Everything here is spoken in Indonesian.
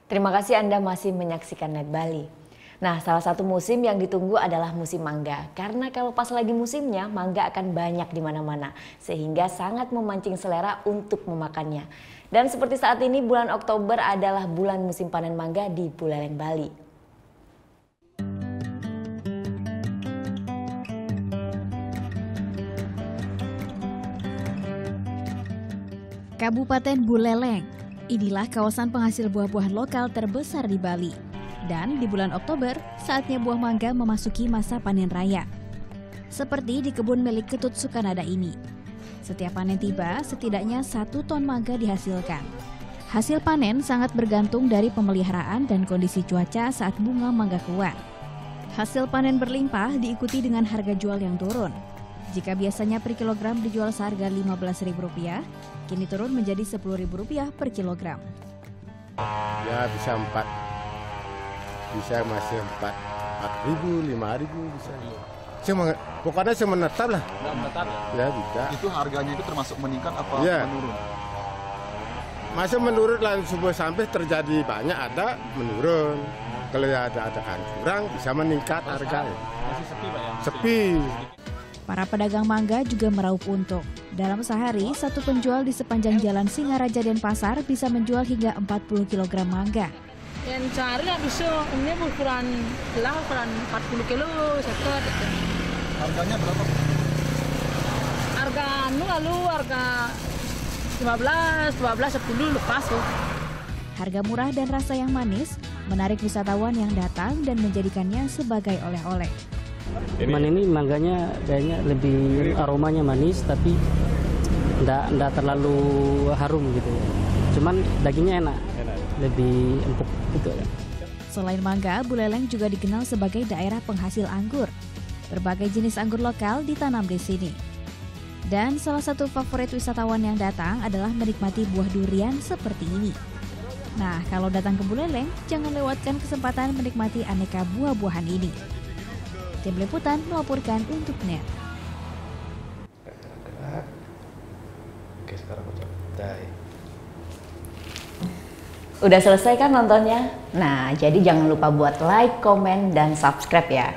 Terima kasih Anda masih menyaksikan Net Bali. Nah, salah satu musim yang ditunggu adalah musim mangga. Karena kalau pas lagi musimnya, mangga akan banyak di mana-mana. Sehingga sangat memancing selera untuk memakannya. Dan seperti saat ini, bulan Oktober adalah bulan musim panen mangga di Buleleng, Bali. Kabupaten Buleleng, inilah kawasan penghasil buah-buahan lokal terbesar di Bali. Dan di bulan Oktober, saatnya buah mangga memasuki masa panen raya. Seperti di kebun milik Ketut Sukanada ini. Setiap panen tiba, setidaknya 1 ton mangga dihasilkan. Hasil panen sangat bergantung dari pemeliharaan dan kondisi cuaca saat bunga mangga keluar. Hasil panen berlimpah diikuti dengan harga jual yang turun. Jika biasanya per kilogram dijual seharga Rp15.000, kini turun menjadi Rp10.000 per kilogram. Ya bisa 4, bisa masih 4.000, 5.000 bisa. Pokoknya saya menetap lah. Menetap ya? Ya bisa. Itu harganya itu termasuk meningkat apa ya menurun? Masih menurun lah, sebuah sampai terjadi banyak ada menurun. Kalau ada kan kurang bisa meningkat harganya. Masih sepi Pak ya? Sepi. Para pedagang mangga juga meraup untung. Dalam sehari, satu penjual di sepanjang jalan Singaraja Denpasar bisa menjual hingga 40 kg mangga. Yang sehari bisa, ini ukuran 40 kilo sekat. Harganya berapa? Harga harga 15, 10 lepas tuh. Harga murah dan rasa yang manis menarik wisatawan yang datang dan menjadikannya sebagai oleh-oleh. Cuman ini mangganya kayaknya lebih aromanya manis tapi enggak terlalu harum gitu. Cuman dagingnya enak. Lebih empuk gitu. Selain mangga, Buleleng juga dikenal sebagai daerah penghasil anggur. Berbagai jenis anggur lokal ditanam di sini. Dan salah satu favorit wisatawan yang datang adalah menikmati buah durian seperti ini. Nah, kalau datang ke Buleleng, jangan lewatkan kesempatan menikmati aneka buah-buahan ini. Tim Liputan melaporkan untuk NET. Oke, sekarang aku coba. Udah selesai kan nontonnya? Nah, jadi jangan lupa buat like, komen, dan subscribe ya.